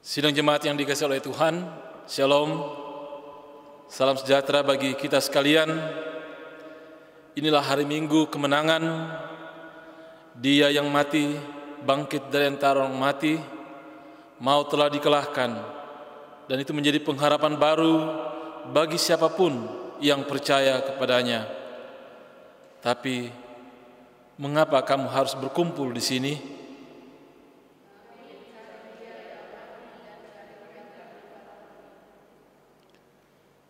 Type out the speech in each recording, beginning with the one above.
Sidang jemaat yang dikasihi oleh Tuhan, Shalom, salam sejahtera bagi kita sekalian. Inilah hari Minggu kemenangan. Dia yang mati bangkit dari antara orang mati, maut telah dikalahkan, dan itu menjadi pengharapan baru bagi siapapun yang percaya kepadanya. Tapi mengapa kamu harus berkumpul di sini?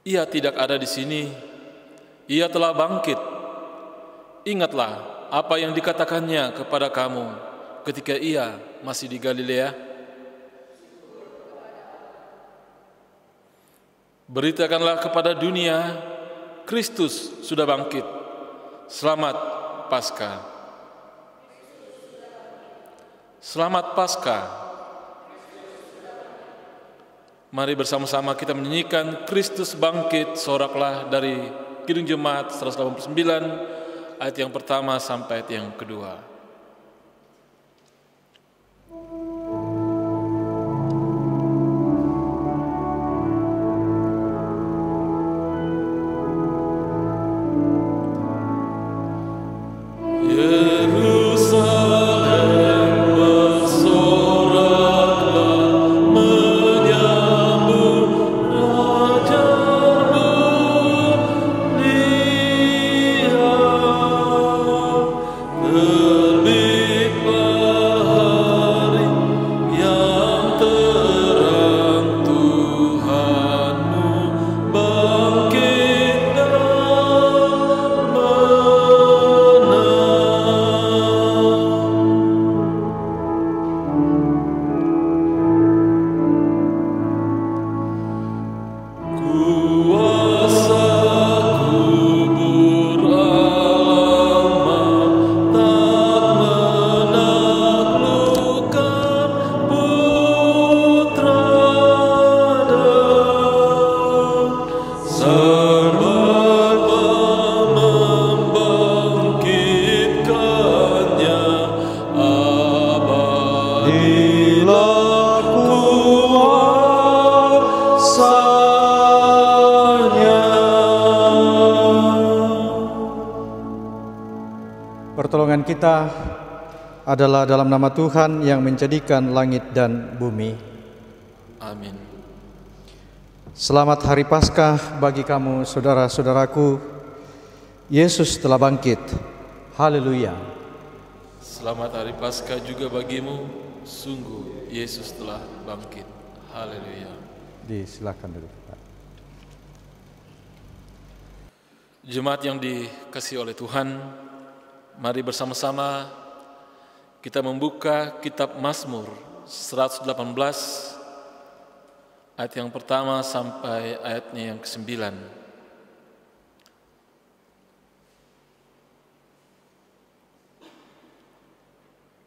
Ia tidak ada di sini. Ia telah bangkit. Ingatlah apa yang dikatakannya kepada kamu ketika ia masih di Galilea. Beritakanlah kepada dunia, Kristus sudah bangkit. Selamat Paskah. Selamat Paskah. Mari bersama-sama kita menyanyikan Kristus bangkit, soraklah dari Kidung Jemaat 189 ayat yang pertama sampai ayat yang kedua. Pertolongan kita adalah dalam nama Tuhan yang menjadikan langit dan bumi. Amin. Selamat Hari Paskah bagi kamu saudara-saudaraku. Yesus telah bangkit. Haleluya. Selamat Hari Paskah juga bagimu. Sungguh Yesus telah bangkit. Haleluya. Silakan duduk, Pak. Jemaat yang dikasihi oleh Tuhan, mari bersama-sama kita membuka kitab Mazmur 118 ayat yang pertama sampai ayatnya yang ke-9.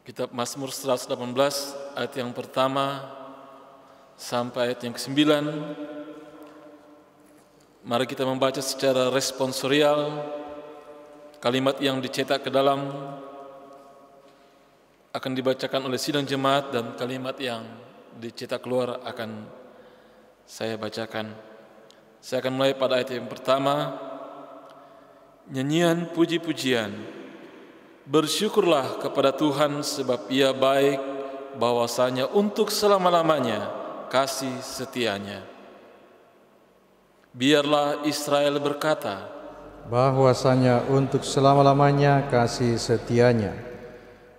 Kitab Mazmur 118 ayat yang pertama sampai ayat yang ke-9. Mari kita membaca secara responsorial. Kalimat yang dicetak ke dalam akan dibacakan oleh sidang jemaat, dan kalimat yang dicetak keluar akan saya bacakan. Saya akan mulai pada ayat yang pertama. Nyanyian puji-pujian. Bersyukurlah kepada Tuhan sebab Ia baik, bahwasanya untuk selama-lamanya kasih setianya. Biarlah Israel berkata, bahwasanya untuk selama-lamanya kasih setianya.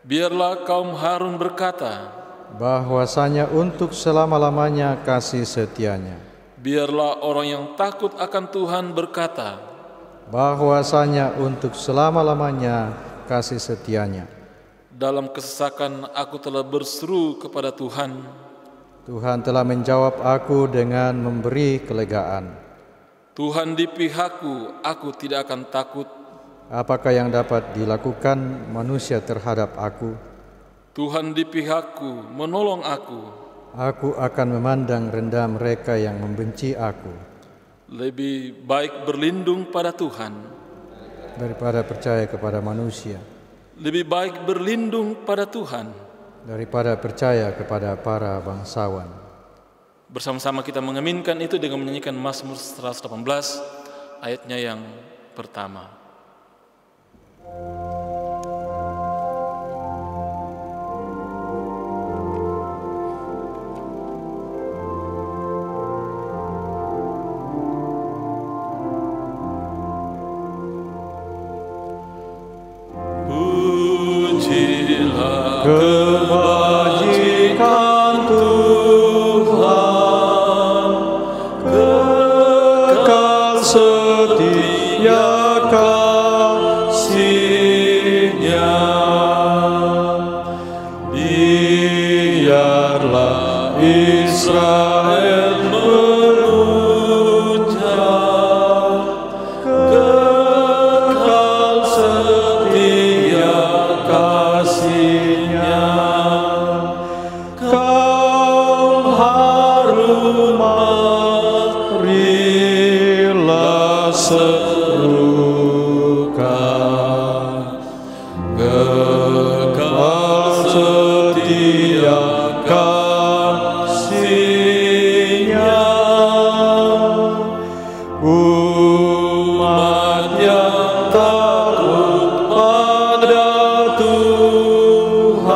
Biarlah kaum Harun berkata, bahwasanya untuk selama-lamanya kasih setianya. Biarlah orang yang takut akan Tuhan berkata, bahwasanya untuk selama-lamanya kasih setianya. dalam kesesakan aku telah berseru kepada Tuhan. Tuhan telah menjawab aku dengan memberi kelegaan. Tuhan di pihakku, aku tidak akan takut. Apakah yang dapat dilakukan manusia terhadap aku? Tuhan di pihakku, menolong aku. Aku akan memandang rendah mereka yang membenci aku. Lebih baik berlindung pada Tuhan daripada percaya kepada manusia. Lebih baik berlindung pada Tuhan daripada percaya kepada para bangsawan. Bersama-sama kita mengaminkan itu dengan menyanyikan Mazmur 118 ayatnya yang pertama. Kebajikan Tuhan, kekal setia kasih-Nya. Biarlah Israel mengucap, kekal setia kasih-Nya. Kaum harum marilah serukan, kekal setia kasih-Nya. Umat yang takut pada Tuhan,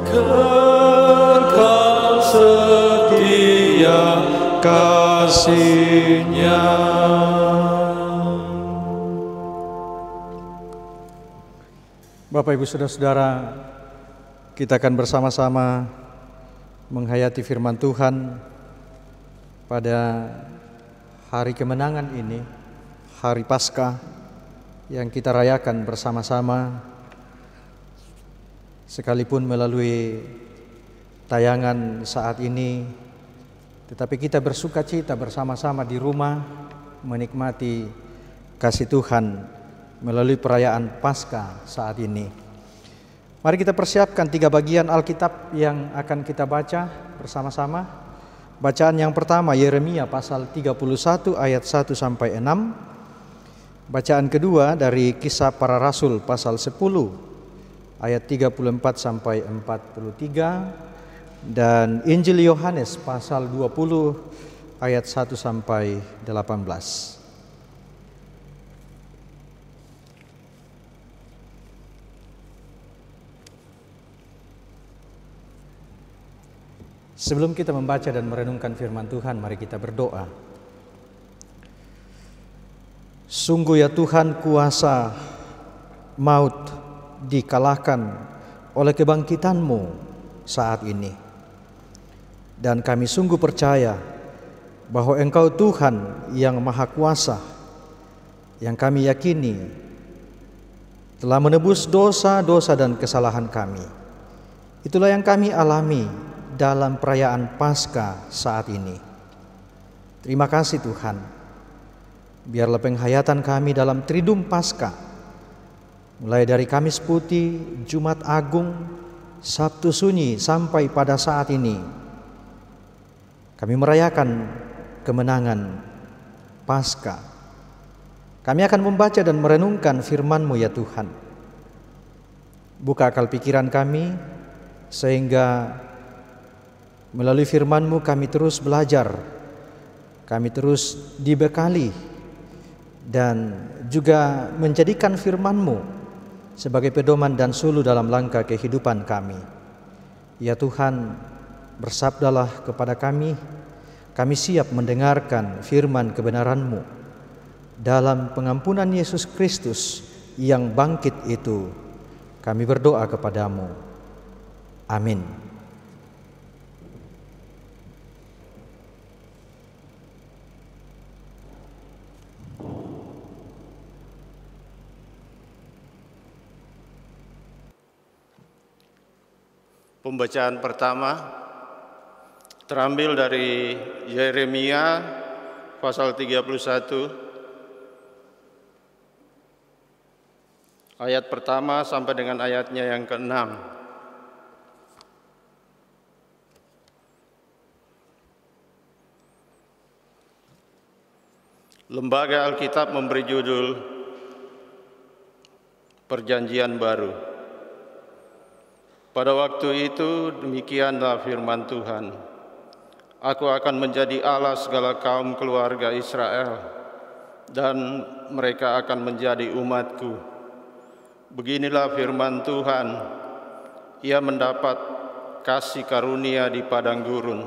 kekal setia kasih-Nya. Bapak, Ibu, Saudara-saudara, kita akan bersama-sama menghayati firman Tuhan pada hari kemenangan ini, hari Paskah yang kita rayakan bersama-sama, sekalipun melalui tayangan saat ini, tetapi kita bersuka cita bersama-sama di rumah menikmati kasih Tuhan melalui perayaan Paskah saat ini. Mari kita persiapkan 3 bagian Alkitab yang akan kita baca bersama-sama. Bacaan yang pertama Yeremia pasal 31 ayat 1 sampai 6. Bacaan kedua dari Kisah Para Rasul pasal 10 ayat 34 sampai 43, dan Injil Yohanes pasal 20 ayat 1 sampai 18. Sebelum kita membaca dan merenungkan firman Tuhan, mari kita berdoa. Sungguh ya Tuhan, kuasa maut dikalahkan oleh kebangkitan-Mu saat ini. Dan kami sungguh percaya bahwa Engkau Tuhan yang Maha Kuasa, yang kami yakini telah menebus dosa-dosa dan kesalahan kami. Itulah yang kami alami dalam perayaan Paskah saat ini. Terima kasih Tuhan. Biarlah penghayatan kami dalam Triduum Paskah, mulai dari Kamis Putih, Jumat Agung, Sabtu Sunyi sampai pada saat ini, kami merayakan kemenangan Paskah. Kami akan membaca dan merenungkan firman-Mu ya Tuhan. Buka akal pikiran kami, sehingga melalui firman-Mu kami terus belajar, kami terus dibekali, dan juga menjadikan firman-Mu sebagai pedoman dan suluh dalam langkah kehidupan kami. Ya Tuhan, bersabdalah kepada kami siap mendengarkan firman kebenaran-Mu. Dalam pengampunan Yesus Kristus yang bangkit itu, kami berdoa kepadamu. Amin. Pembacaan pertama terambil dari Yeremia pasal 31 ayat pertama sampai dengan ayatnya yang ke-6. Lembaga Alkitab memberi judul Perjanjian Baru. Pada waktu itu demikianlah firman Tuhan. Aku akan menjadi Allah segala kaum keluarga Israel, dan mereka akan menjadi umatku. Beginilah firman Tuhan, ia mendapat kasih karunia di padang gurun,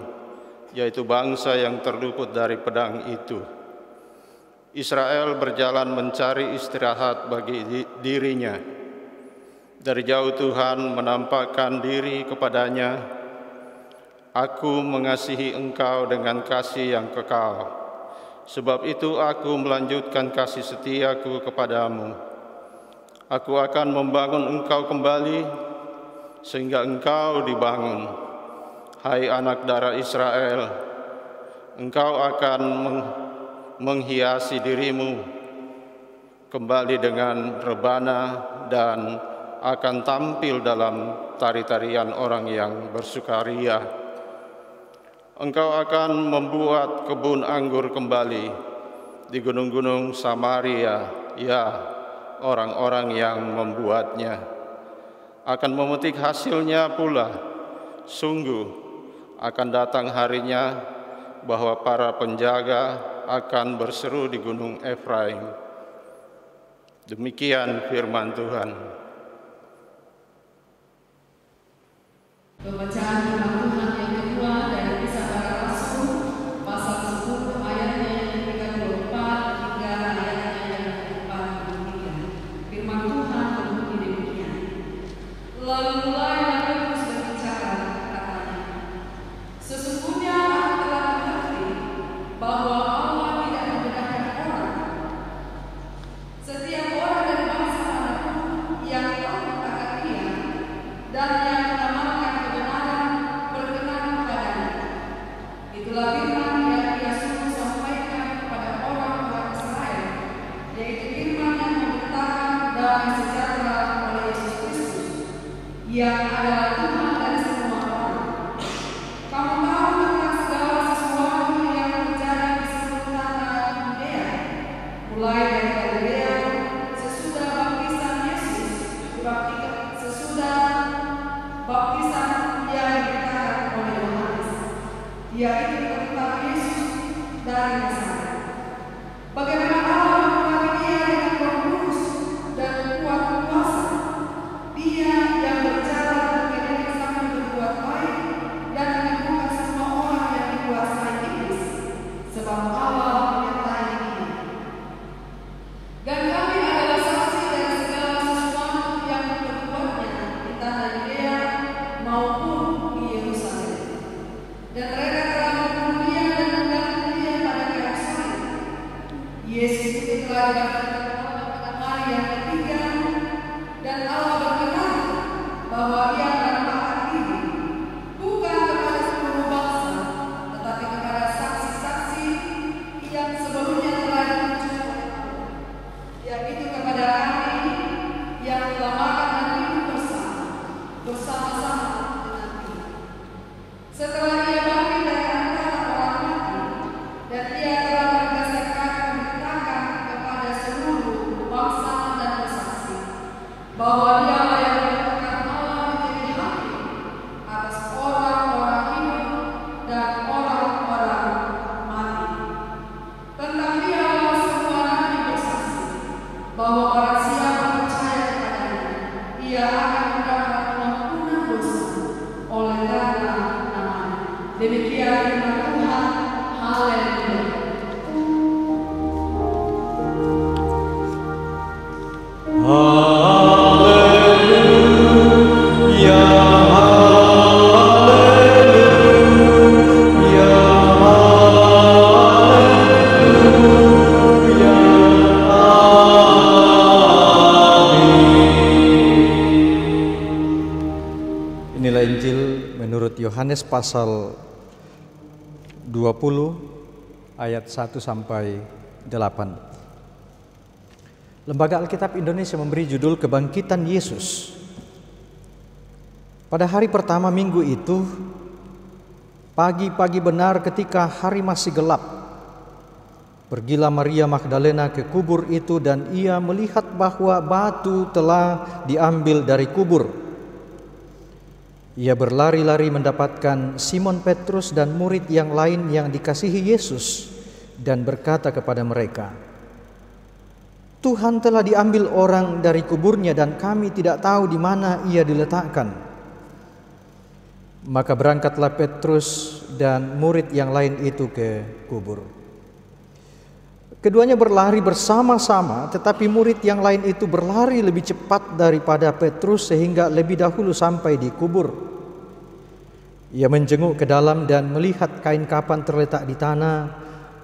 yaitu bangsa yang terluput dari pedang itu. Israel berjalan mencari istirahat bagi dirinya. Dari jauh Tuhan menampakkan diri kepadanya. Aku mengasihi engkau dengan kasih yang kekal. Sebab itu aku melanjutkan kasih setiaku kepadamu. Aku akan membangun engkau kembali, sehingga engkau dibangun. Hai anak darah Israel, engkau akan menghiasi dirimu kembali dengan rebana dan akan tampil dalam tari-tarian orang yang bersukaria. Engkau akan membuat kebun anggur kembali di gunung-gunung Samaria, ya orang-orang yang membuatnya akan memetik hasilnya pula. Sungguh akan datang harinya bahwa para penjaga akan berseru di gunung Efraim. Demikian firman Tuhan. Pembacaan firman Tuhan yang kedua dari Kisah Para Rasul pasal 10 ayatnya yang ke-34 hingga ayatnya yang ke-43. Firman Tuhan berbunyi demikian. Lalu mulailah Petrus berbicara, katanya, sesungguhnya aku telah mengerti bahwa Allah tidak membedakan orang. Setiap orang dari bangsa manapun yang takut akan Dia dan yang mengamalkan kebenaran berkenan kepadanya. Itulah firman yang Ia suruh sampaikan kepada orang-orang Israel, yaitu firman yang memberitakan damai sejahtera oleh Yesus Kristus, yang adalah Tuhan dari semua orang. Kamu tahu tentang segala sesuatu yang terjadi di seluruh tanah Yudea, mulai dari Galilea sesudah baptisan Yesus, sesudah baptisan yang diberitakan oleh Yohanes, yaitu tentang Yesus dari Nazaret. Bagaimana Allah memberkati Dia dengan Roh Kudus dan kuat kuasa, Dia yang berjalan berkeliling sambil berbuat baik dan menyembuhkan semua orang yang dikuasai iblis, sebab Allah menyertai Dia. Dan kami adalah saksi dari segala sesuatu yang diperbuatnya di tanah Yudea maupun di Yerusalem. Dan mereka telah membunuh Dia dan menggantung Dia pada kayu salib. Yesus itu telah dibangkitkan pada hari yang ketiga, dan Allah berkenan bahwa Ia menampakkan diri bukan kepada seluruh bangsa, tetapi kepada saksi-saksi yang sebelumnya telah diutus oleh Allah, yaitu kepada kami yang telah makan dan minum bersama-sama dengan Dia. Setelah Ia bangkit dari antara orang mati, dan Ia telah menegaskan pemberitakan kepada seluruh bangsa dan bersaksi bahwa Dialah yang menetapkan Allah menjadi hakim atas orang-orang hidup dan orang-orang mati. Tentang Dialah semua nabi bersaksi bahwa barang siapa percaya kepadanya, ia akan mendapat pengampunan dosa oleh karena namanya. Demikian firman Tuhan. Haleluya. Inilah Injil menurut Yohanes pasal 20 ayat 1 sampai 8. Lembaga Alkitab Indonesia memberi judul Kebangkitan Yesus. Pada hari pertama minggu itu, pagi-pagi benar ketika hari masih gelap, pergilah Maria Magdalena ke kubur itu dan ia melihat bahwa batu telah diambil dari kubur. Ia berlari-lari mendapatkan Simon Petrus dan murid yang lain yang dikasihi Yesus dan berkata kepada mereka, "Tuhan telah diambil orang dari kuburnya dan kami tidak tahu di mana ia diletakkan." Maka berangkatlah Petrus dan murid yang lain itu ke kubur. Keduanya berlari bersama-sama, tetapi murid yang lain itu berlari lebih cepat daripada Petrus sehingga lebih dahulu sampai di kubur. Ia menjenguk ke dalam dan melihat kain kafan terletak di tanah,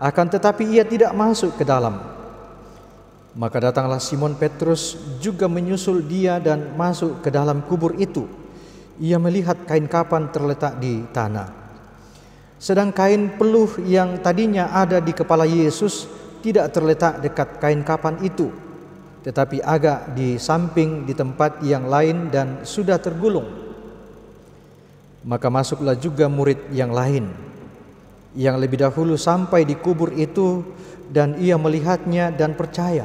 akan tetapi ia tidak masuk ke dalam. Maka datanglah Simon Petrus juga menyusul dia dan masuk ke dalam kubur itu. Ia melihat kain kafan terletak di tanah, sedang kain peluh yang tadinya ada di kepala Yesus tidak terletak dekat kain kafan itu, tetapi agak di samping di tempat yang lain dan sudah tergulung. Maka masuklah juga murid yang lain yang lebih dahulu sampai di kubur itu, dan ia melihatnya dan percaya.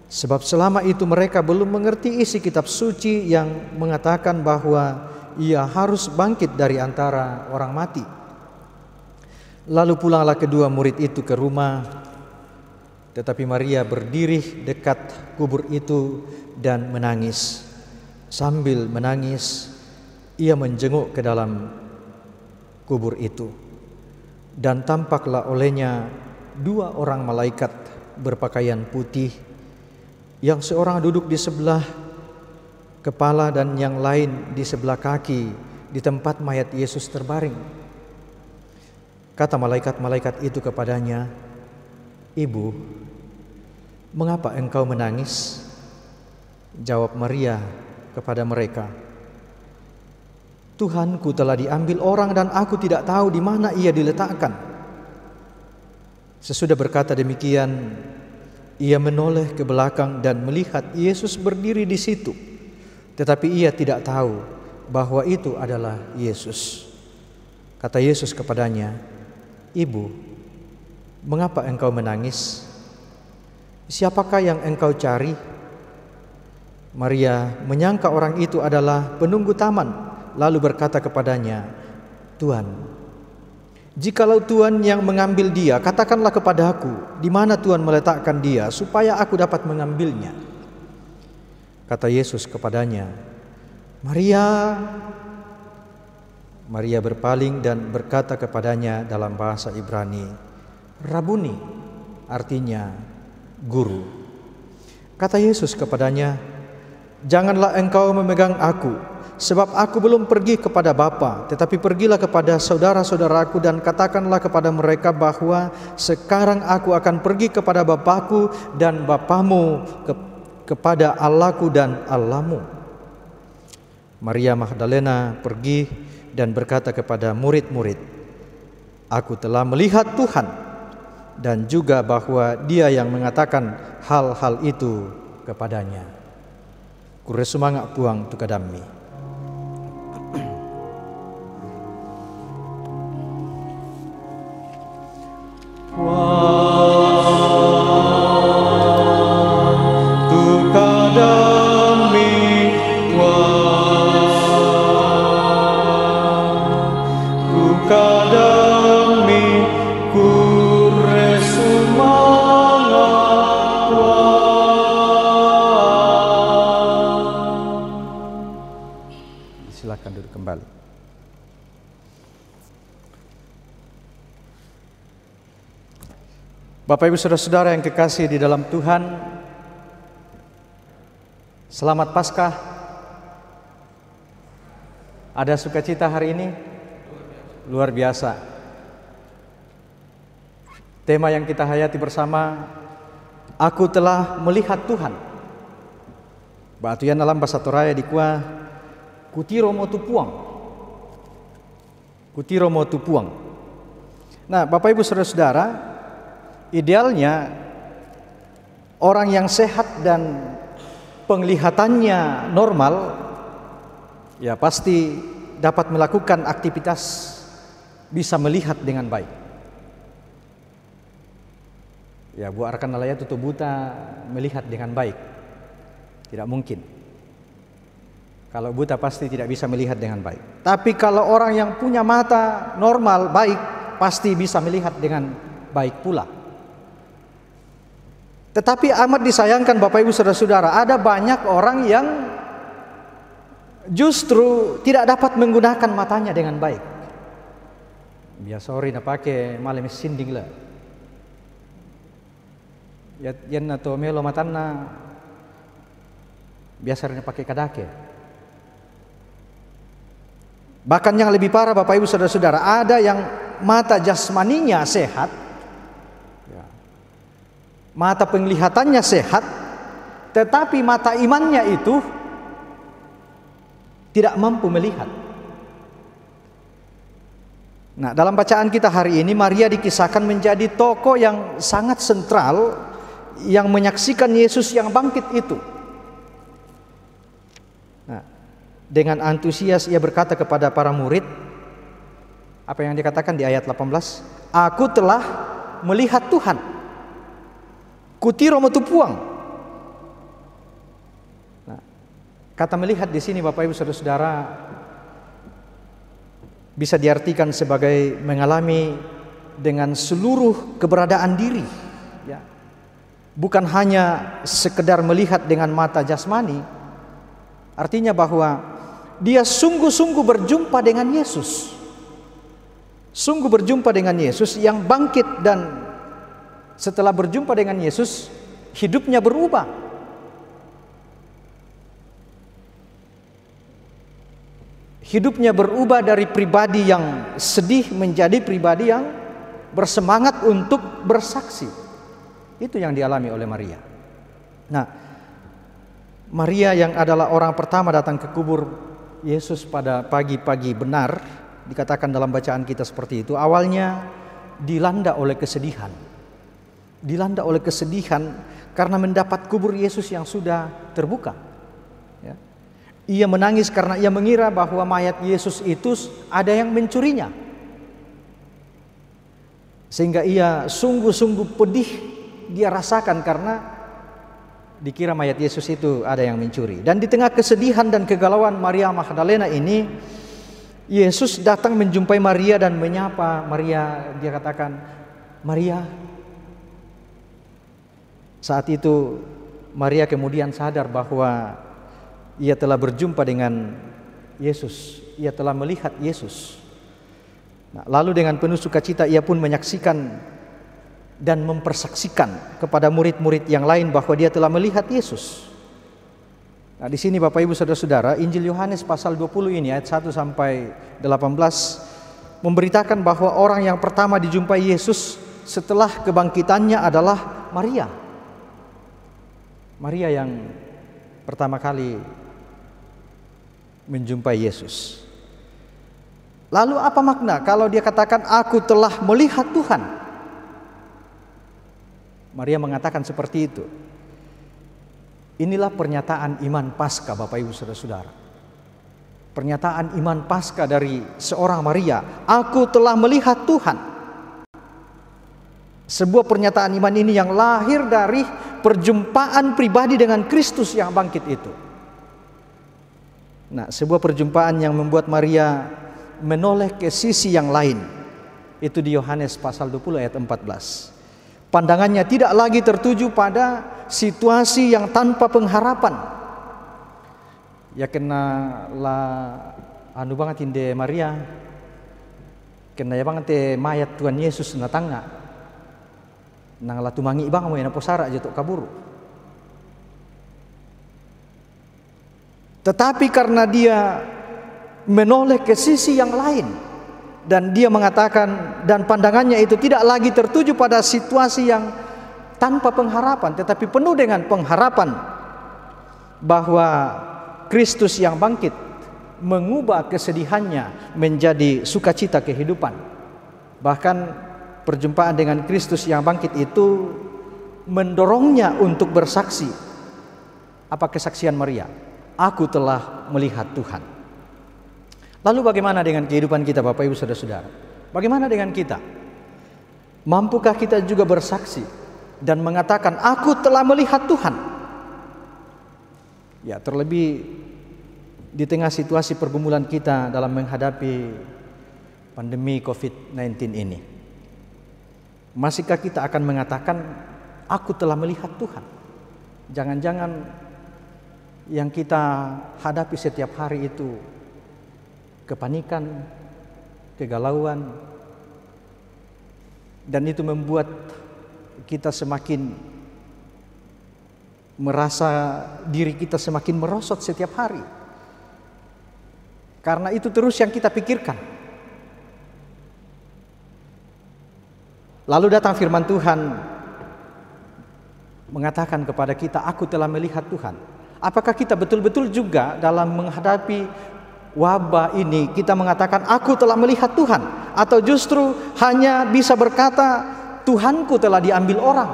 Sebab selama itu mereka belum mengerti isi kitab suci yang mengatakan bahwa ia harus bangkit dari antara orang mati. Lalu pulanglah kedua murid itu ke rumah. Tetapi Maria berdiri dekat kubur itu dan menangis. Sambil menangis, ia menjenguk ke dalam kubur itu. Dan tampaklah olehnya dua orang malaikat berpakaian putih, yang seorang duduk di sebelah kepala dan yang lain di sebelah kaki di tempat mayat Yesus terbaring. Kata malaikat-malaikat itu kepadanya, "Ibu, mengapa engkau menangis?" Jawab Maria kepada mereka, "Tuhanku telah diambil orang dan aku tidak tahu di mana ia diletakkan." Sesudah berkata demikian, ia menoleh ke belakang dan melihat Yesus berdiri di situ, tetapi ia tidak tahu bahwa itu adalah Yesus. Kata Yesus kepadanya, "Ibu, mengapa engkau menangis? Siapakah yang engkau cari?" Maria menyangka orang itu adalah penunggu taman, lalu berkata kepadanya, "Tuhan, jikalau Tuhan yang mengambil dia, katakanlah kepadaku di mana Tuhan meletakkan dia, supaya aku dapat mengambilnya." Kata Yesus kepadanya, "Maria." Maria berpaling dan berkata kepadanya dalam bahasa Ibrani, "Rabuni," artinya guru. Kata Yesus kepadanya, "Janganlah engkau memegang aku, sebab aku belum pergi kepada Bapa, tetapi pergilah kepada saudara-saudaraku dan katakanlah kepada mereka bahwa sekarang aku akan pergi kepada Bapakku dan Bapamu, kepada Allahku dan Allahmu." Maria Magdalena pergi dan berkata kepada murid-murid, "Aku telah melihat Tuhan, dan juga bahwa Dia yang mengatakan hal-hal itu kepadanya." Kure sumangak puang tukadami. Silakan duduk kembali. Bapak Ibu Saudara-saudara yang kekasih di dalam Tuhan, selamat Paskah. Ada sukacita hari ini? Luar biasa. Tema yang kita hayati bersama, aku telah melihat Tuhan. Batuyan dalam bahasa Toraya dikua Kutiro mo tupuang. Kutiro mo tupuang. Nah, Bapak Ibu Saudara-saudara, idealnya orang yang sehat dan penglihatannya normal ya pasti dapat melakukan aktivitas, bisa melihat dengan baik. Ya, buat arkan nalaya tutup buta melihat dengan baik. Tidak mungkin. Kalau buta pasti tidak bisa melihat dengan baik. Tapi kalau orang yang punya mata normal, baik, pasti bisa melihat dengan baik pula. Tetapi amat disayangkan Bapak Ibu Saudara-saudara, ada banyak orang yang justru tidak dapat menggunakan matanya dengan baik. Biasa orang nak pakai malam sinding lah. Yan atau melo matana biasa orang pakai kadake. Bahkan yang lebih parah Bapak Ibu Saudara-saudara, ada yang mata jasmaninya sehat, mata penglihatannya sehat, tetapi mata imannya itu tidak mampu melihat. Nah, dalam bacaan kita hari ini, Maria dikisahkan menjadi tokoh yang sangat sentral yang menyaksikan Yesus yang bangkit itu. Nah, dengan antusias ia berkata kepada para murid, apa yang dikatakan di ayat 18, "Aku telah melihat Tuhan. Kutiro metupuang." Nah, kata melihat di sini Bapak Ibu Saudara-saudara bisa diartikan sebagai mengalami dengan seluruh keberadaan diri, ya. Bukan hanya sekedar melihat dengan mata jasmani, artinya bahwa dia sungguh-sungguh berjumpa dengan Yesus. Sungguh berjumpa dengan Yesus yang bangkit, dan setelah berjumpa dengan Yesus, hidupnya berubah. Hidupnya berubah dari pribadi yang sedih menjadi pribadi yang bersemangat untuk bersaksi. Itu yang dialami oleh Maria. Nah, Maria yang adalah orang pertama datang ke kubur Yesus pada pagi-pagi benar, dikatakan dalam bacaan kita seperti itu, awalnya dilanda oleh kesedihan. Dilanda oleh kesedihan karena mendapat kubur Yesus yang sudah terbuka. Ya. Ia menangis karena ia mengira bahwa mayat Yesus itu ada yang mencurinya. Sehingga ia sungguh-sungguh pedih dia rasakan karena dikira mayat Yesus itu ada yang mencuri. Dan di tengah kesedihan dan kegalauan Maria Magdalena ini, Yesus datang menjumpai Maria dan menyapa Maria. Dia katakan, "Maria." Saat itu Maria kemudian sadar bahwa ia telah berjumpa dengan Yesus, ia telah melihat Yesus. Nah, lalu dengan penuh sukacita ia pun menyaksikan dan mempersaksikan kepada murid-murid yang lain bahwa dia telah melihat Yesus. Nah, di sini Bapak Ibu Saudara-saudara, Injil Yohanes pasal 20 ini ayat 1 sampai 18 memberitakan bahwa orang yang pertama dijumpai Yesus setelah kebangkitannya adalah Maria. Maria yang pertama kali menjumpai Yesus. Lalu apa makna kalau dia katakan aku telah melihat Tuhan? Maria mengatakan seperti itu. Inilah pernyataan iman Paskah Bapak Ibu Saudara-saudara. Pernyataan iman Paskah dari seorang Maria, aku telah melihat Tuhan. Sebuah pernyataan iman ini yang lahir dari perjumpaan pribadi dengan Kristus yang bangkit itu. Nah, sebuah perjumpaan yang membuat Maria menoleh ke sisi yang lain. Itu di Yohanes pasal 20 ayat 14. Pandangannya tidak lagi tertuju pada situasi yang tanpa pengharapan. Ya kena lah anu banget inde Maria. Kena ya banget te mayat Tuhan Yesus na tanga. Nang la tumangi bang mo na posara aja tok kaburu. Tetapi karena dia menoleh ke sisi yang lain, dan dia mengatakan, dan pandangannya itu tidak lagi tertuju pada situasi yang tanpa pengharapan, tetapi penuh dengan pengharapan bahwa Kristus yang bangkit mengubah kesedihannya menjadi sukacita kehidupan. Bahkan perjumpaan dengan Kristus yang bangkit itu mendorongnya untuk bersaksi. Apa kesaksian Maria? Aku telah melihat Tuhan. Lalu bagaimana dengan kehidupan kita Bapak Ibu Saudara-saudara? Bagaimana dengan kita? Mampukah kita juga bersaksi dan mengatakan aku telah melihat Tuhan? Ya, terlebih di tengah situasi pergumulan kita dalam menghadapi pandemi COVID-19 ini? Masihkah kita akan mengatakan, aku telah melihat Tuhan? Jangan-jangan yang kita hadapi setiap hari itu kepanikan, kegalauan, dan itu membuat kita semakin merasa diri kita semakin merosot setiap hari. Karena itu terus yang kita pikirkan. Lalu datang firman Tuhan mengatakan kepada kita, aku telah melihat Tuhan. Apakah kita betul-betul juga dalam menghadapi wabah ini kita mengatakan aku telah melihat Tuhan, atau justru hanya bisa berkata Tuhanku telah diambil orang?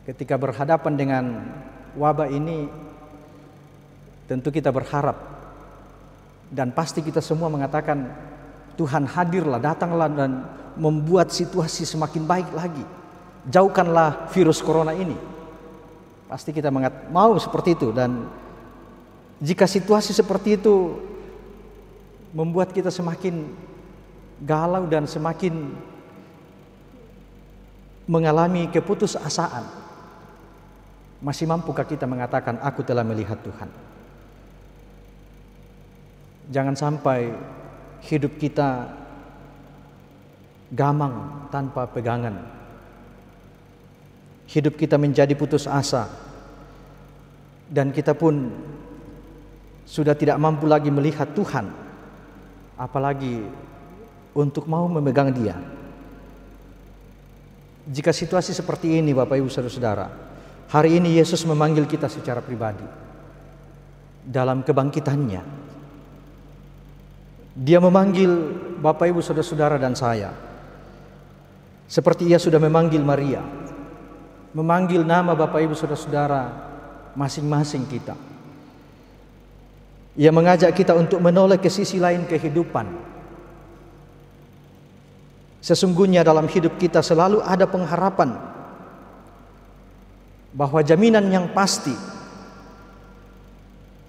Ketika berhadapan dengan wabah ini, tentu kita berharap dan pasti kita semua mengatakan, Tuhan hadirlah, datanglah dan membuat situasi semakin baik lagi. Jauhkanlah virus corona ini. Pasti kita mau seperti itu. Dan jika situasi seperti itu membuat kita semakin galau dan semakin mengalami keputusasaan, masih mampukah kita mengatakan aku telah melihat Tuhan? Jangan sampai hidup kita gamang tanpa pegangan. Hidup kita menjadi putus asa, dan kita pun sudah tidak mampu lagi melihat Tuhan, apalagi untuk mau memegang Dia. Jika situasi seperti ini, Bapak Ibu Saudara-saudara, hari ini Yesus memanggil kita secara pribadi dalam kebangkitannya. Dia memanggil Bapak Ibu Saudara-saudara dan saya, seperti Ia sudah memanggil Maria, memanggil nama Bapak Ibu Saudara-saudara masing-masing kita. Ia mengajak kita untuk menoleh ke sisi lain kehidupan. Sesungguhnya dalam hidup kita selalu ada pengharapan bahwa jaminan yang pasti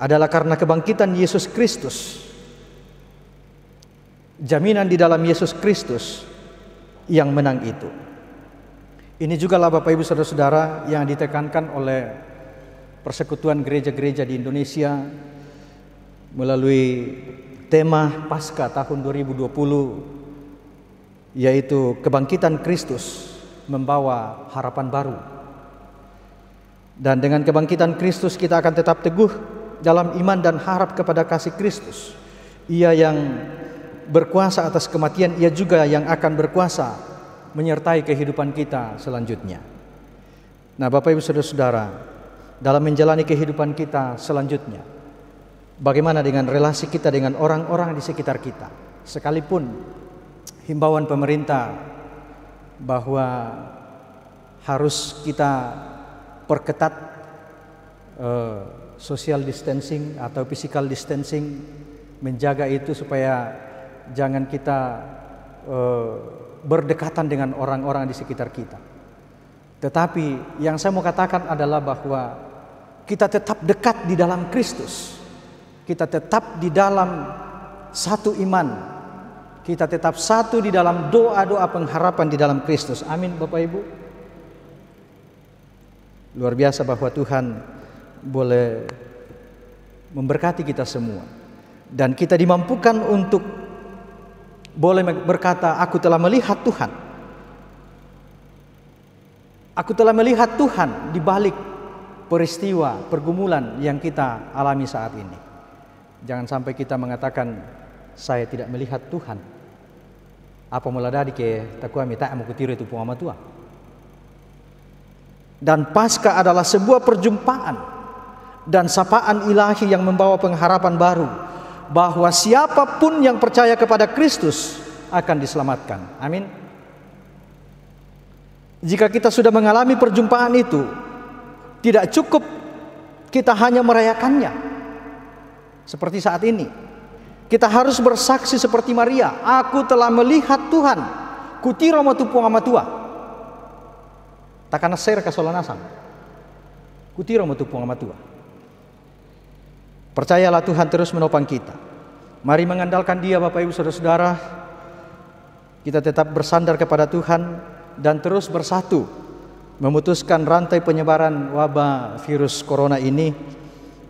adalah karena kebangkitan Yesus Kristus. Jaminan di dalam Yesus Kristus yang menang itu. Ini jugalah Bapak Ibu Saudara-saudara yang ditekankan oleh persekutuan gereja-gereja di Indonesia melalui tema Paskah tahun 2020, yaitu kebangkitan Kristus membawa harapan baru. Dan dengan kebangkitan Kristus kita akan tetap teguh dalam iman dan harap kepada kasih Kristus. Ia yang berkuasa atas kematian, Ia juga yang akan berkuasa menyertai kehidupan kita selanjutnya. Nah, Bapak Ibu Saudara-saudara, dalam menjalani kehidupan kita selanjutnya, bagaimana dengan relasi kita dengan orang-orang di sekitar kita? Sekalipun himbauan pemerintah bahwa harus kita perketat social distancing atau physical distancing, menjaga itu supaya jangan kita berdekatan dengan orang-orang di sekitar kita. Tetapi yang saya mau katakan adalah bahwa kita tetap dekat di dalam Kristus. Kita tetap di dalam satu iman. Kita tetap satu di dalam doa-doa pengharapan di dalam Kristus. Amin, Bapak Ibu. Luar biasa bahwa Tuhan boleh memberkati kita semua. Dan kita dimampukan untuk boleh berkata, aku telah melihat Tuhan. Aku telah melihat Tuhan di balik peristiwa pergumulan yang kita alami saat ini. Jangan sampai kita mengatakan, saya tidak melihat Tuhan. Apa muladadi ke takua mita mau kutiru itu pengama tua. Dan Paskah adalah sebuah perjumpaan dan sapaan ilahi yang membawa pengharapan baru, bahwa siapapun yang percaya kepada Kristus akan diselamatkan. Amin. Jika kita sudah mengalami perjumpaan itu, tidak cukup kita hanya merayakannya seperti saat ini. Kita harus bersaksi seperti Maria, aku telah melihat Tuhan, kutiro matupu amatua. Takana ser kasolanasan. Kutiro matupu amatua. Percayalah Tuhan terus menopang kita. Mari mengandalkan Dia, Bapak Ibu Saudara-saudara. Kita tetap bersandar kepada Tuhan dan terus bersatu memutuskan rantai penyebaran wabah virus corona ini.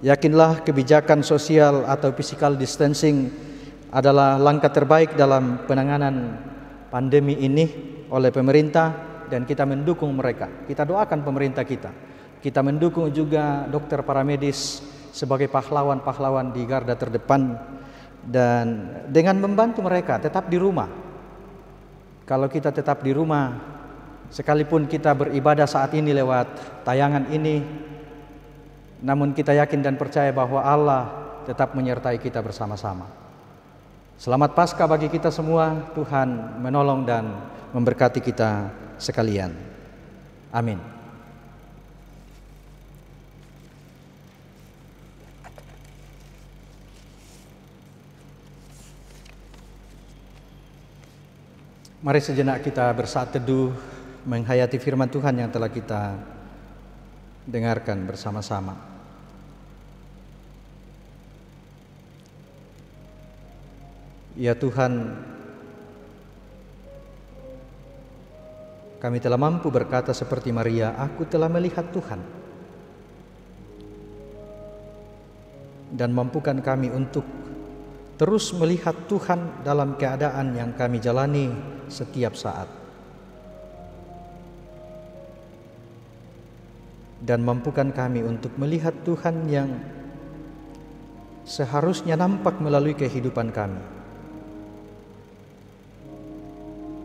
Yakinlah kebijakan sosial atau physical distancing adalah langkah terbaik dalam penanganan pandemi ini oleh pemerintah, dan kita mendukung mereka. Kita doakan pemerintah kita. Kita mendukung juga dokter paramedis sebagai pahlawan-pahlawan di garda terdepan, dan dengan membantu mereka tetap di rumah. Kalau kita tetap di rumah, sekalipun kita beribadah saat ini lewat tayangan ini, namun kita yakin dan percaya bahwa Allah tetap menyertai kita bersama-sama. Selamat Paskah bagi kita semua. Tuhan menolong dan memberkati kita sekalian. Amin. Mari sejenak kita bersaat teduh menghayati firman Tuhan yang telah kita dengarkan bersama-sama. Ya Tuhan, kami telah mampu berkata seperti Maria, aku telah melihat Tuhan. Dan mampukan kami untuk terus melihat Tuhan dalam keadaan yang kami jalani setiap saat. Dan mampukan kami untuk melihat Tuhan yang seharusnya nampak melalui kehidupan kami.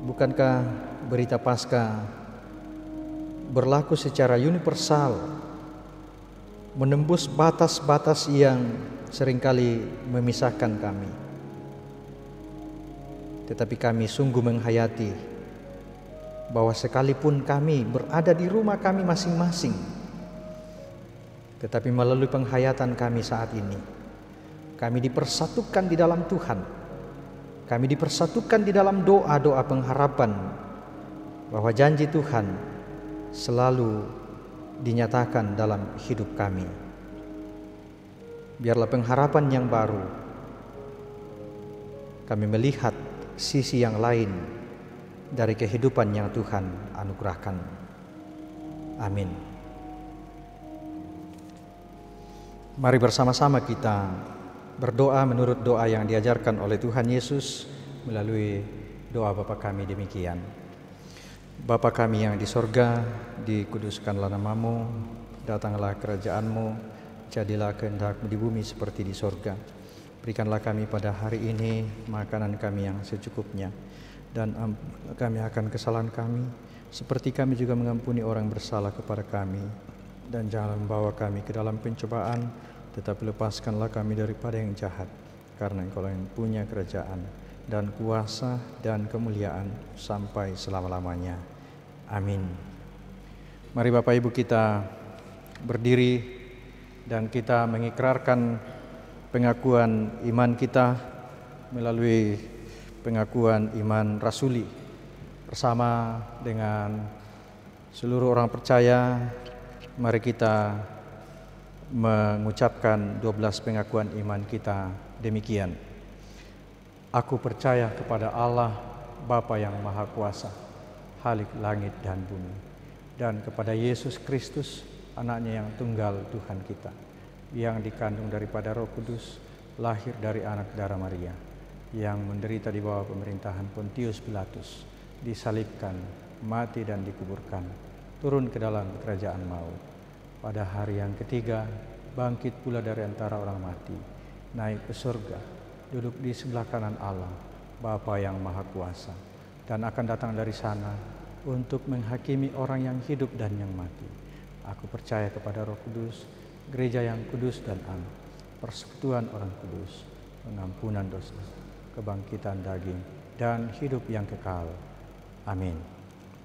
Bukankah berita Paskah berlaku secara universal, menembus batas-batas yang seringkali memisahkan kami? Tetapi kami sungguh menghayati bahwa sekalipun kami berada di rumah kami masing-masing, tetapi melalui penghayatan kami saat ini, kami dipersatukan di dalam Tuhan. Kami dipersatukan di dalam doa-doa pengharapan bahwa janji Tuhan selalu dinyatakan dalam hidup kami. Biarlah pengharapan yang baru, kami melihat sisi yang lain dari kehidupan yang Tuhan anugerahkan. Amin. Mari bersama-sama kita berdoa menurut doa yang diajarkan oleh Tuhan Yesus melalui doa Bapa kami demikian. Bapa kami yang di sorga, dikuduskanlah namamu, datanglah kerajaanmu, jadilah kehendak-Mu di bumi seperti di sorga. Berikanlah kami pada hari ini makanan kami yang secukupnya, dan ampunilah kami akan kesalahan kami, seperti kami juga mengampuni orang bersalah kepada kami. Dan janganlah membawa kami ke dalam pencobaan, tetapi lepaskanlah kami daripada yang jahat, karena Engkau yang punya kerajaan dan kuasa dan kemuliaan sampai selama-lamanya. Amin. Mari Bapak Ibu kita berdiri dan kita mengikrarkan pengakuan iman kita melalui pengakuan iman rasuli. Bersama dengan seluruh orang percaya, mari kita mengucapkan 12 pengakuan iman kita demikian. Aku percaya kepada Allah, Bapa yang Maha Kuasa, Khalik langit dan bumi, dan kepada Yesus Kristus, anaknya yang tunggal Tuhan kita, yang dikandung daripada Roh Kudus, lahir dari anak darah Maria, yang menderita di bawah pemerintahan Pontius Pilatus, disalibkan, mati dan dikuburkan, turun ke dalam kerajaan maut. Pada hari yang ketiga, bangkit pula dari antara orang mati, naik ke surga, duduk di sebelah kanan Allah, Bapa yang Maha Kuasa, dan akan datang dari sana untuk menghakimi orang yang hidup dan yang mati. Aku percaya kepada Roh Kudus, gereja yang kudus dan am, persekutuan orang kudus, pengampunan dosa, kebangkitan daging, dan hidup yang kekal. Amin.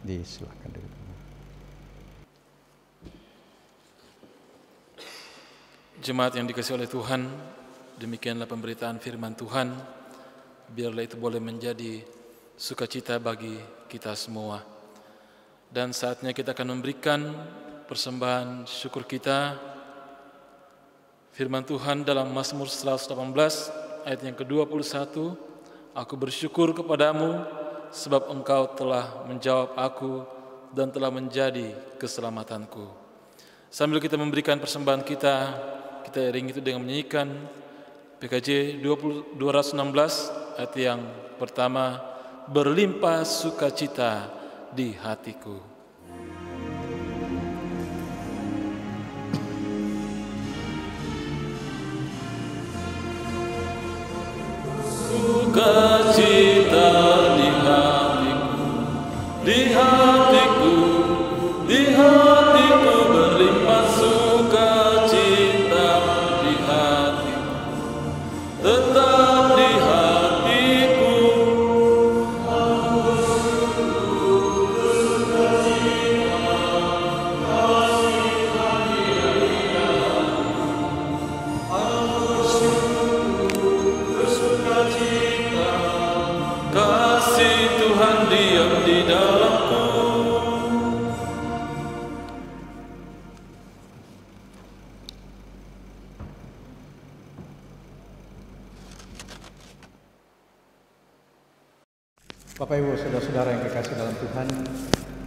Disilakan duduk. Jemaat yang dikasihi oleh Tuhan, demikianlah pemberitaan firman Tuhan. Biarlah itu boleh menjadi sukacita bagi kita semua. Dan saatnya kita akan memberikan persembahan syukur kita Firman Tuhan dalam Mazmur 118 ayat yang ke-21, aku bersyukur kepadamu sebab engkau telah menjawab aku dan telah menjadi keselamatanku. Sambil kita memberikan persembahan kita iringi itu dengan menyanyikan PKJ 216 ayat yang pertama, berlimpah sukacita di hatiku. Sukacita di hatiku, di hatiku, di hatiku, berlimpah sukacita di hatiku, tetap di hatiku. Kasih Tuhan diam di dalamku. Bapak Ibu, saudara-saudara yang kekasih dalam Tuhan,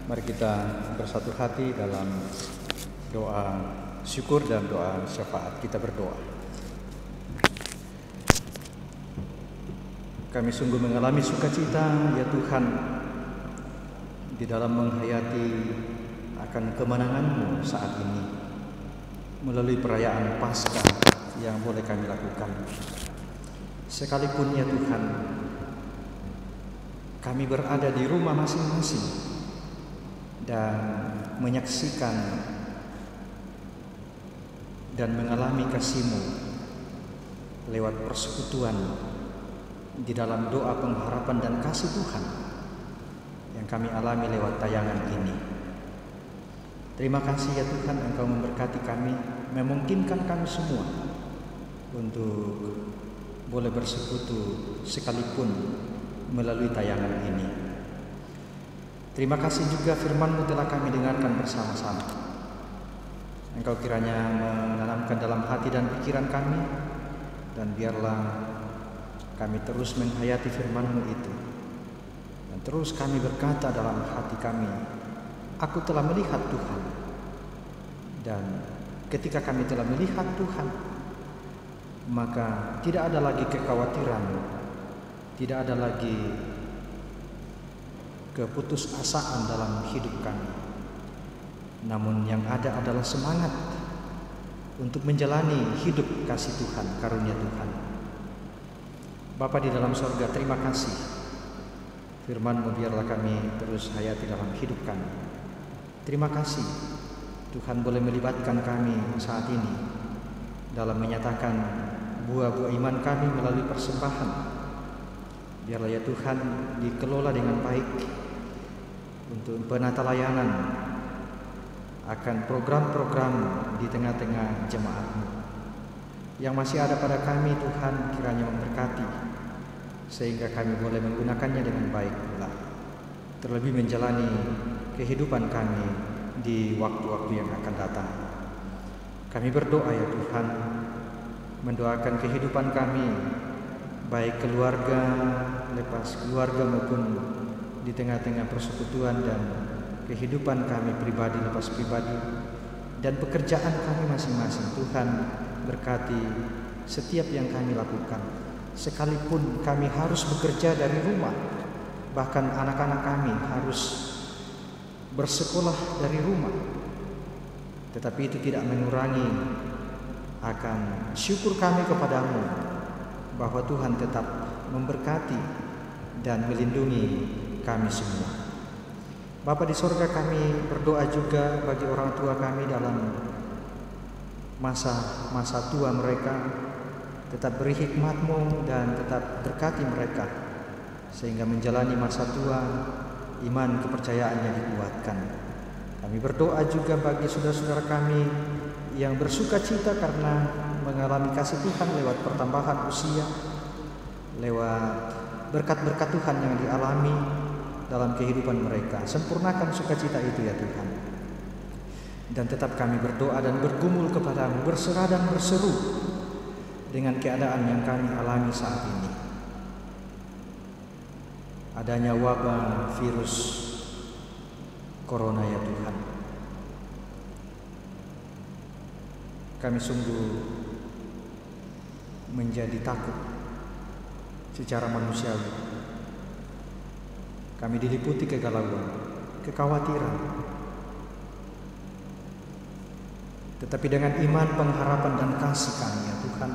mari kita bersatu hati dalam doa syukur dan doa syafaat. Kita berdoa. Kami sungguh mengalami sukacita, ya Tuhan, di dalam menghayati akan kemenangan-Mu saat ini melalui perayaan Paskah yang boleh kami lakukan. Sekalipun ya Tuhan, kami berada di rumah masing-masing dan menyaksikan dan mengalami kasih-Mu lewat persekutuan di dalam doa pengharapan dan kasih Tuhan yang kami alami lewat tayangan ini. Terima kasih ya Tuhan, Engkau memberkati kami, memungkinkan kami semua untuk boleh bersekutu sekalipun melalui tayangan ini. Terima kasih juga firman-Mu telah kami dengarkan bersama-sama. Engkau kiranya menanamkan dalam hati dan pikiran kami, dan biarlah kami terus menghayati firman-Mu itu, dan terus kami berkata dalam hati kami, aku telah melihat Tuhan. Dan ketika kami telah melihat Tuhan, maka tidak ada lagi kekhawatiran, tidak ada lagi keputusasaan dalam hidup kami. Namun yang ada adalah semangat untuk menjalani hidup kasih Tuhan, karunia Tuhan. Bapa di dalam sorga, terima kasih. Firman-Mu biarlah kami terus hayati dalam hidup kami. Terima kasih Tuhan boleh melibatkan kami saat ini dalam menyatakan buah-buah iman kami melalui persembahan. Biarlah ya Tuhan dikelola dengan baik untuk penata layanan akan program-program di tengah-tengah jemaat-Mu. Yang masih ada pada kami Tuhan kiranya memberkati, sehingga kami boleh menggunakannya dengan baik pula, terlebih menjalani kehidupan kami di waktu-waktu yang akan datang. Kami berdoa ya Tuhan, mendoakan kehidupan kami, baik keluarga, lepas keluarga maupun di tengah-tengah persekutuan, dan kehidupan kami pribadi lepas pribadi, dan pekerjaan kami masing-masing. Tuhan berkati setiap yang kami lakukan. Sekalipun kami harus bekerja dari rumah, bahkan anak-anak kami harus bersekolah dari rumah, tetapi itu tidak mengurangi akan syukur kami kepadamu bahwa Tuhan tetap memberkati dan melindungi kami semua. Bapa di sorga, kami berdoa juga bagi orang tua kami dalam masa tua mereka. Tetap beri hikmat-Mu dan tetap berkati mereka, sehingga menjalani masa tua iman kepercayaannya dikuatkan. Kami berdoa juga bagi saudara-saudara kami yang bersuka cita karena mengalami kasih Tuhan lewat pertambahan usia, lewat berkat-berkat Tuhan yang dialami dalam kehidupan mereka. Sempurnakan sukacita itu ya Tuhan. Dan tetap kami berdoa dan bergumul kepadamu, berserah dan berseru dengan keadaan yang kami alami saat ini. Adanya wabah virus corona ya Tuhan. Kami sungguh menjadi takut secara manusiawi. Kami diliputi kegalauan, kekhawatiran. Tetapi dengan iman, pengharapan dan kasih kami ya Tuhan,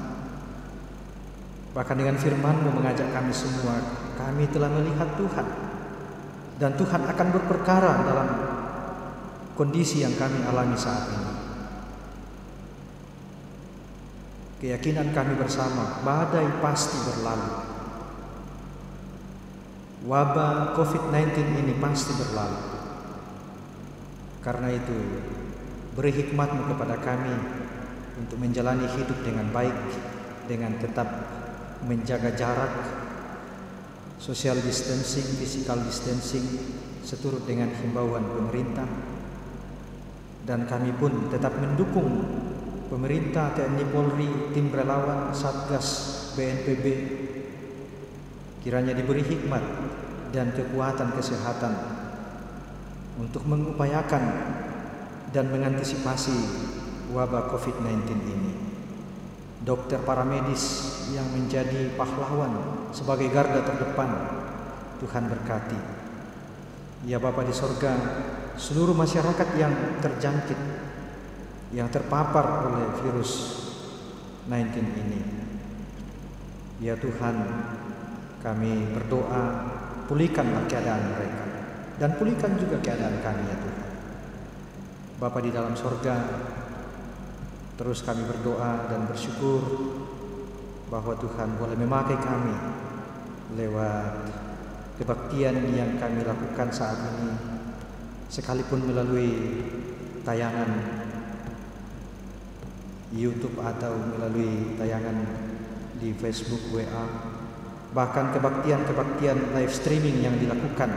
bahkan dengan firman-Mu mengajak kami semua, kami telah melihat Tuhan, dan Tuhan akan berperkara dalam kondisi yang kami alami saat ini. Keyakinan kami bersama, badai pasti berlalu. Wabah COVID-19 ini pasti berlalu. Karena itu, beri hikmat-Mu kepada kami untuk menjalani hidup dengan baik, dengan tetap menjaga jarak, social distancing, physical distancing, seturut dengan himbauan pemerintah. Dan kami pun tetap mendukung pemerintah, TNI Polri, tim relawan, Satgas, BNPB. Kiranya diberi hikmat dan kekuatan kesehatan untuk mengupayakan dan mengantisipasi wabah COVID-19 ini. Dokter paramedis yang menjadi pahlawan sebagai garda terdepan, Tuhan berkati. Ya Bapa di sorga, seluruh masyarakat yang terjangkit, yang terpapar oleh virus 19 ini, ya Tuhan, kami berdoa, pulihkanlah keadaan mereka dan pulihkan juga keadaan kami ya Tuhan. Bapa di dalam sorga, terus kami berdoa dan bersyukur bahwa Tuhan boleh memakai kami lewat kebaktian yang kami lakukan saat ini, sekalipun melalui tayangan YouTube atau melalui tayangan di Facebook, WA, bahkan kebaktian-kebaktian live streaming yang dilakukan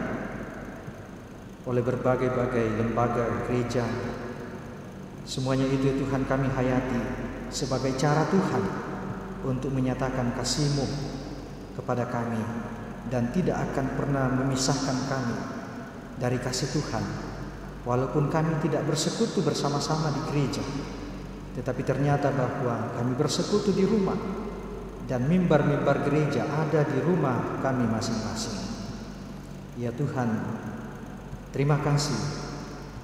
oleh berbagai-bagai lembaga gereja. Semuanya itu Tuhan kami hayati sebagai cara Tuhan untuk menyatakan kasih-Mu kepada kami dan tidak akan pernah memisahkan kami dari kasih Tuhan. Walaupun kami tidak bersekutu bersama-sama di gereja, tetapi ternyata bahwa kami bersekutu di rumah dan mimbar-mimbar gereja ada di rumah kami masing-masing. Ya Tuhan, terima kasih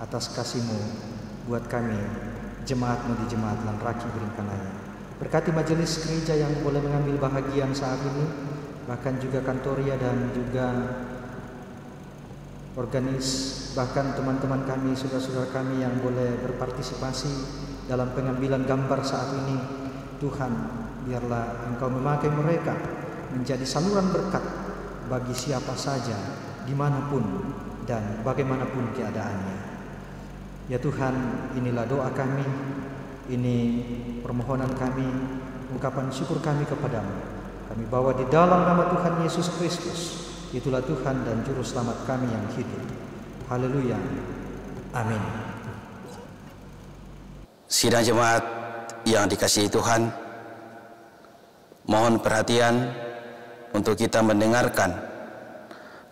atas kasih-Mu buat kami, jemaat-Mu di Jemaat Lanraki Beringkanaya. Berkati majelis gereja yang boleh mengambil bahagian saat ini, bahkan juga kantoria dan juga organis, bahkan teman-teman kami, saudara-saudara kami yang boleh berpartisipasi dalam pengambilan gambar saat ini. Tuhan, biarlah Engkau memakai mereka menjadi saluran berkat bagi siapa saja, dimanapun dan bagaimanapun keadaannya. Ya Tuhan, inilah doa kami, ini permohonan kami, ungkapan syukur kami kepadamu. Kami bawa di dalam nama Tuhan Yesus Kristus, itulah Tuhan dan Juru Selamat kami yang hidup. Haleluya. Amin. Sidang jemaat yang dikasihi Tuhan, mohon perhatian untuk kita mendengarkan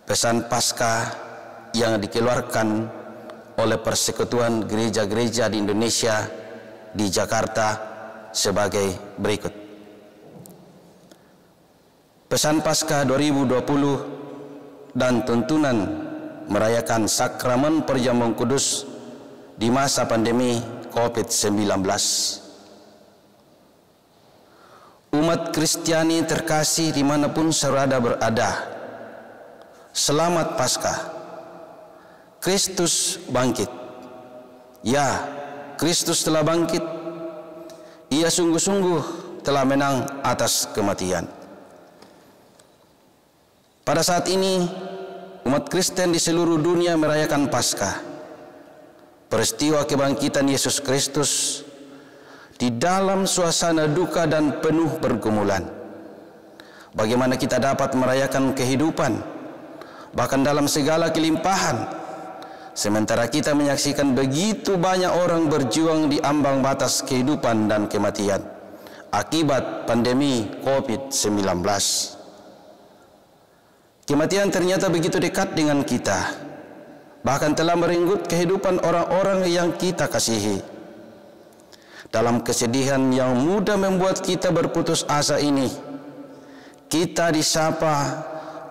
pesan Paskah yang dikeluarkan oleh Persekutuan Gereja-Gereja di Indonesia di Jakarta sebagai berikut. Pesan Paskah 2020 dan tuntunan merayakan sakramen perjamuan kudus di masa pandemi COVID-19. Umat Kristiani terkasih dimanapun saudara berada, selamat Paskah. Kristus bangkit. Ya, Kristus telah bangkit. Ia sungguh-sungguh telah menang atas kematian. Pada saat ini, umat Kristen di seluruh dunia merayakan Paskah, peristiwa kebangkitan Yesus Kristus, di dalam suasana duka dan penuh pergumulan. Bagaimana kita dapat merayakan kehidupan, bahkan dalam segala kelimpahan, sementara kita menyaksikan begitu banyak orang berjuang di ambang batas kehidupan dan kematian akibat pandemi COVID-19. Kematian ternyata begitu dekat dengan kita, bahkan telah merenggut kehidupan orang-orang yang kita kasihi. Dalam kesedihan yang mudah membuat kita berputus asa ini, kita disapa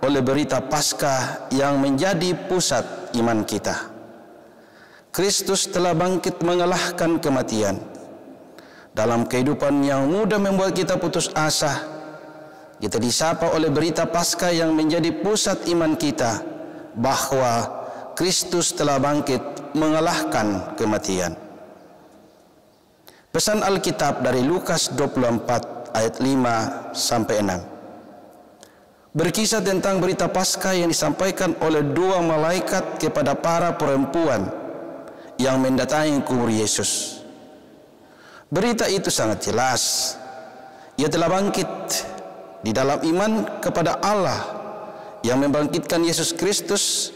oleh berita Paskah yang menjadi pusat iman kita. Kristus telah bangkit mengalahkan kematian. Dalam kehidupan yang mudah membuat kita putus asa, kita disapa oleh berita Paskah yang menjadi pusat iman kita, bahwa Kristus telah bangkit mengalahkan kematian. Pesan Alkitab dari Lukas 24 ayat 5 sampai 6 berkisah tentang berita Paskah yang disampaikan oleh dua malaikat kepada para perempuan yang mendatangi kubur Yesus. Berita itu sangat jelas. Ia telah bangkit di dalam iman kepada Allah yang membangkitkan Yesus Kristus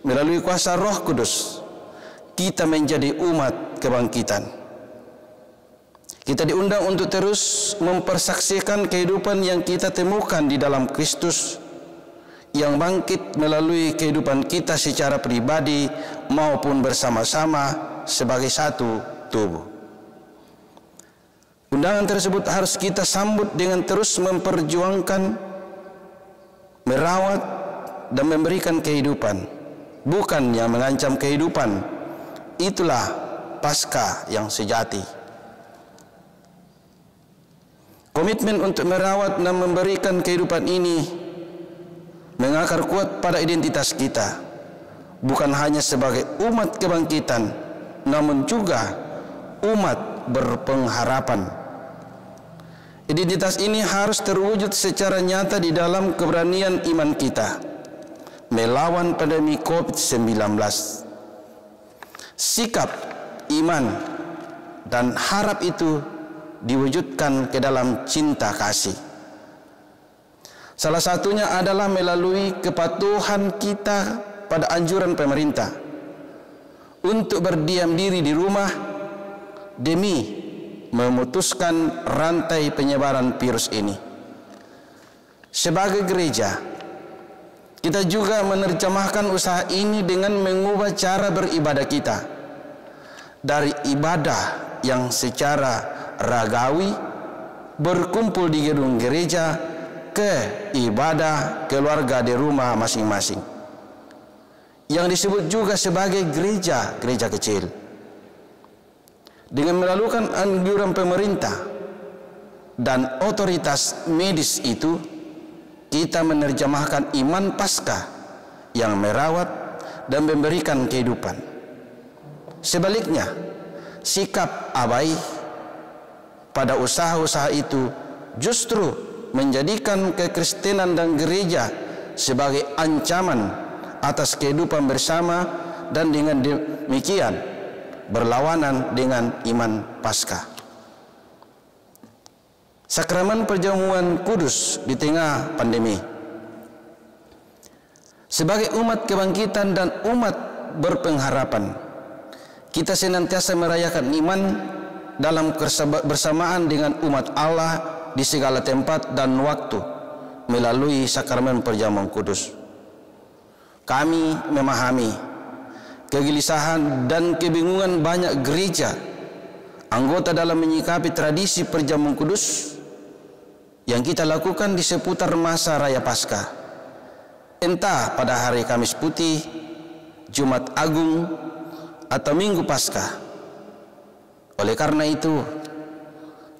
melalui kuasa Roh Kudus. Kita menjadi umat kebangkitan. Kita diundang untuk terus mempersaksikan kehidupan yang kita temukan di dalam Kristus yang bangkit melalui kehidupan kita secara pribadi maupun bersama-sama sebagai satu tubuh. Undangan tersebut harus kita sambut dengan terus memperjuangkan, merawat dan memberikan kehidupan, bukan yang mengancam kehidupan. Itulah Paskah yang sejati. Komitmen untuk merawat dan memberikan kehidupan ini mengakar kuat pada identitas kita, bukan hanya sebagai umat kebangkitan, namun juga umat berpengharapan. Identitas ini harus terwujud secara nyata di dalam keberanian iman kita melawan pandemi COVID-19. Sikap, iman, dan harap itu diwujudkan ke dalam cinta kasih. Salah satunya adalah melalui kepatuhan kita pada anjuran pemerintah untuk berdiam diri di rumah demi memutuskan rantai penyebaran virus ini. Sebagai gereja, kita juga menerjemahkan usaha ini dengan mengubah cara beribadah kita dari ibadah yang secara ragawi berkumpul di gedung gereja ke ibadah keluarga di rumah masing-masing, yang disebut juga sebagai gereja kecil. Dengan melakukan anjuran pemerintah dan otoritas medis itu, kita menerjemahkan iman Paskah yang merawat dan memberikan kehidupan. Sebaliknya, sikap abai pada usaha-usaha itu justru menjadikan kekristenan dan gereja sebagai ancaman atas kehidupan bersama, dan dengan demikian berlawanan dengan iman Paskah. Sakramen perjamuan kudus di tengah pandemi. Sebagai umat kebangkitan dan umat berpengharapan, kita senantiasa merayakan iman dalam bersamaan dengan umat Allah di segala tempat dan waktu melalui sakramen perjamuan kudus. Kami memahami kegelisahan dan kebingungan banyak gereja anggota dalam menyikapi tradisi perjamuan kudus yang kita lakukan di seputar masa Raya Paskah, entah pada hari Kamis Putih, Jumat Agung, atau Minggu Paskah. Oleh karena itu,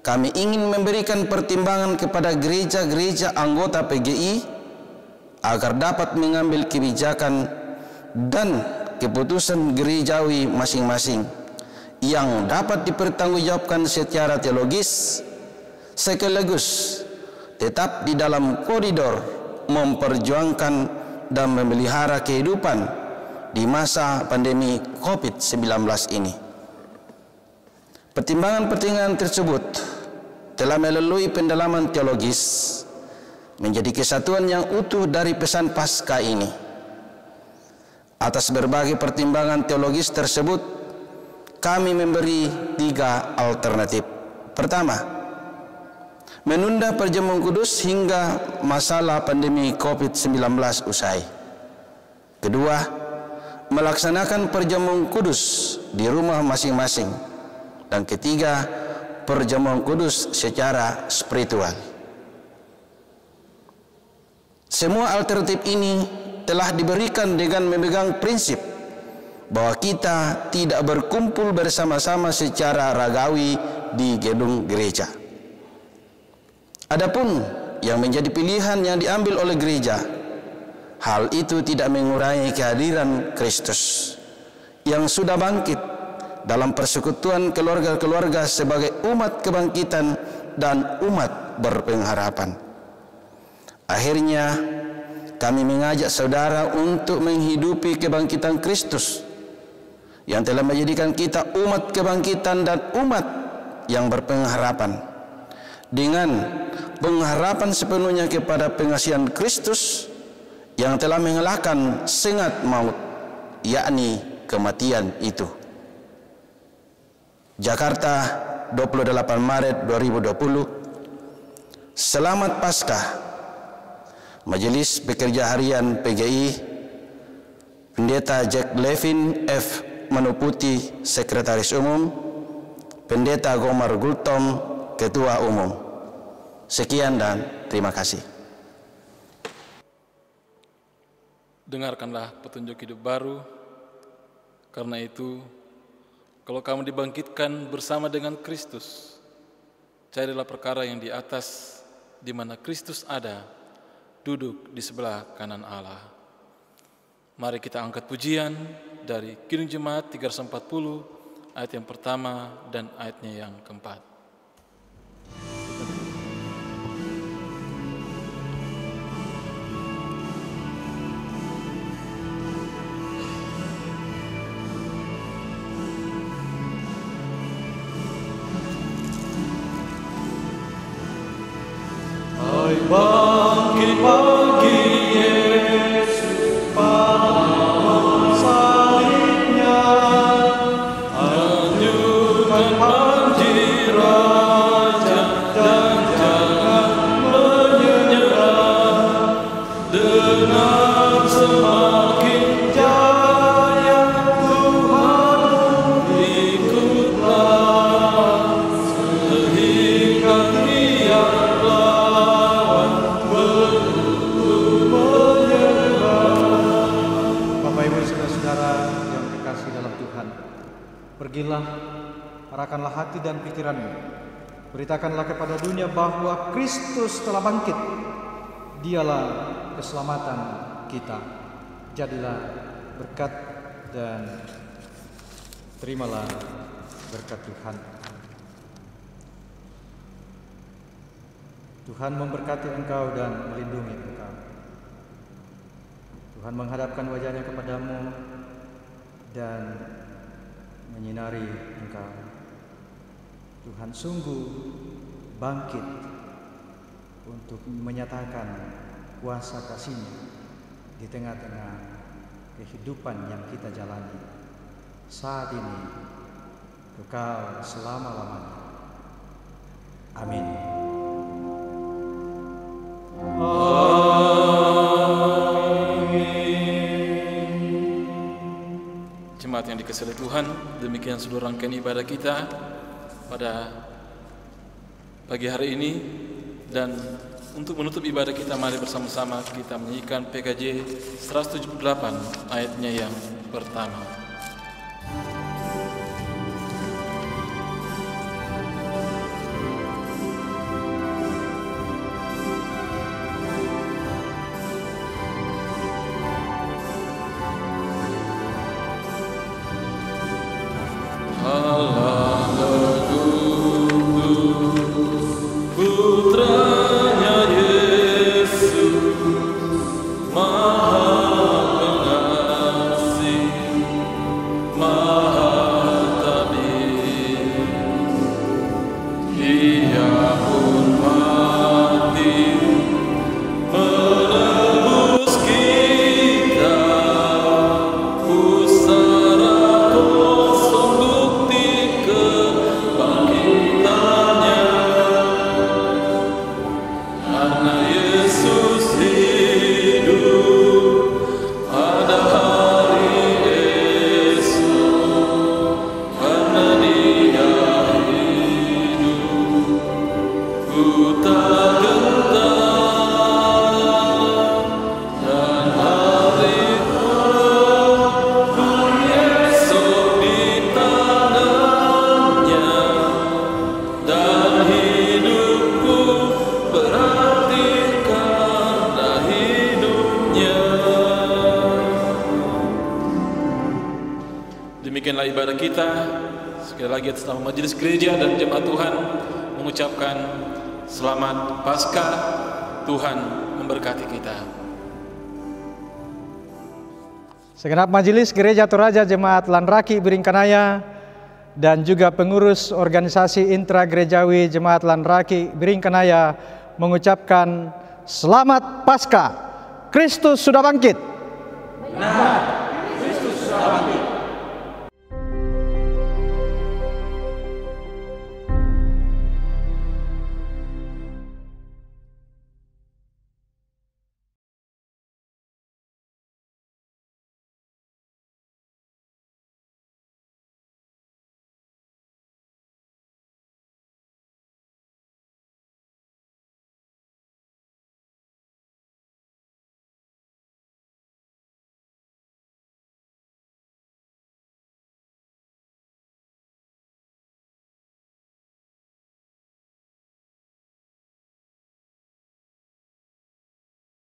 kami ingin memberikan pertimbangan kepada gereja-gereja anggota PGI agar dapat mengambil kebijakan dan keputusan gerejawi masing-masing yang dapat dipertanggungjawabkan secara teologis, sekaligus tetap di dalam koridor memperjuangkan dan memelihara kehidupan di masa pandemi COVID-19 ini. Pertimbangan-pertimbangan tersebut telah melalui pendalaman teologis menjadi kesatuan yang utuh dari pesan Paskah ini. Atas berbagai pertimbangan teologis tersebut, kami memberi 3 alternatif. Pertama, menunda perjamuan kudus hingga masalah pandemi COVID-19 usai. Kedua, melaksanakan perjamuan kudus di rumah masing-masing. Dan ketiga, perjamuan kudus secara spiritual. Semua alternatif ini telah diberikan dengan memegang prinsip bahwa kita tidak berkumpul bersama-sama secara ragawi di gedung gereja. Adapun yang menjadi pilihan yang diambil oleh gereja, hal itu tidak mengurangi kehadiran Kristus yang sudah bangkit dalam persekutuan keluarga-keluarga sebagai umat kebangkitan dan umat berpengharapan. Akhirnya, kami mengajak saudara untuk menghidupi kebangkitan Kristus yang telah menjadikan kita umat kebangkitan dan umat yang berpengharapan, dengan pengharapan sepenuhnya kepada pengasihan Kristus yang telah mengalahkan sengat maut, yakni kematian itu. Jakarta, 28 Maret 2020. Selamat Paskah. Majelis Pekerja Harian PGI, Pendeta Jack Levin F. Manuputi, Sekretaris Umum, Pendeta Gomar Gultom, Ketua Umum. Sekian dan terima kasih. Dengarkanlah petunjuk hidup baru. Karena itu, kalau kamu dibangkitkan bersama dengan Kristus, carilah perkara yang di atas, di mana Kristus ada, duduk di sebelah kanan Allah. Mari kita angkat pujian dari Kidung Jemaat 340, ayat yang pertama dan ayatnya yang keempat. Bangkit pagi Yesus pada salibnya, hanyutkan banjir raja dan jangan menyerah. Dengan semakin jaya Tuhan ikutlah, sehingga Dia pergilah, arahkanlah hati dan pikiranmu. Beritakanlah kepada dunia bahwa Kristus telah bangkit. Dialah keselamatan kita. Jadilah berkat dan terimalah berkat Tuhan. Tuhan memberkati engkau dan melindungi engkau. Tuhan menghadapkan wajahnya kepadamu dan menyinari engkau. Tuhan sungguh bangkit untuk menyatakan kuasa kasih-Nya di tengah-tengah kehidupan yang kita jalani saat ini, kekal selama-lamanya. Amin. Jemaat yang dikasihi Tuhan, demikian seluruh rangkaian ibadah kita pada pagi hari ini. Dan untuk menutup ibadah kita, mari bersama-sama kita menyanyikan PKJ 178 ayatnya yang pertama. negara kita. Sekali lagi atas nama Majelis Gereja dan Jemaat Tuhan mengucapkan selamat Paskah. Tuhan memberkati kita. Segenap Majelis Gereja Toraja Jemaat Lanraki Biringkanaya dan juga pengurus organisasi intragerejawi Jemaat Lanraki Biringkanaya mengucapkan selamat Paskah. Kristus sudah bangkit. Benar.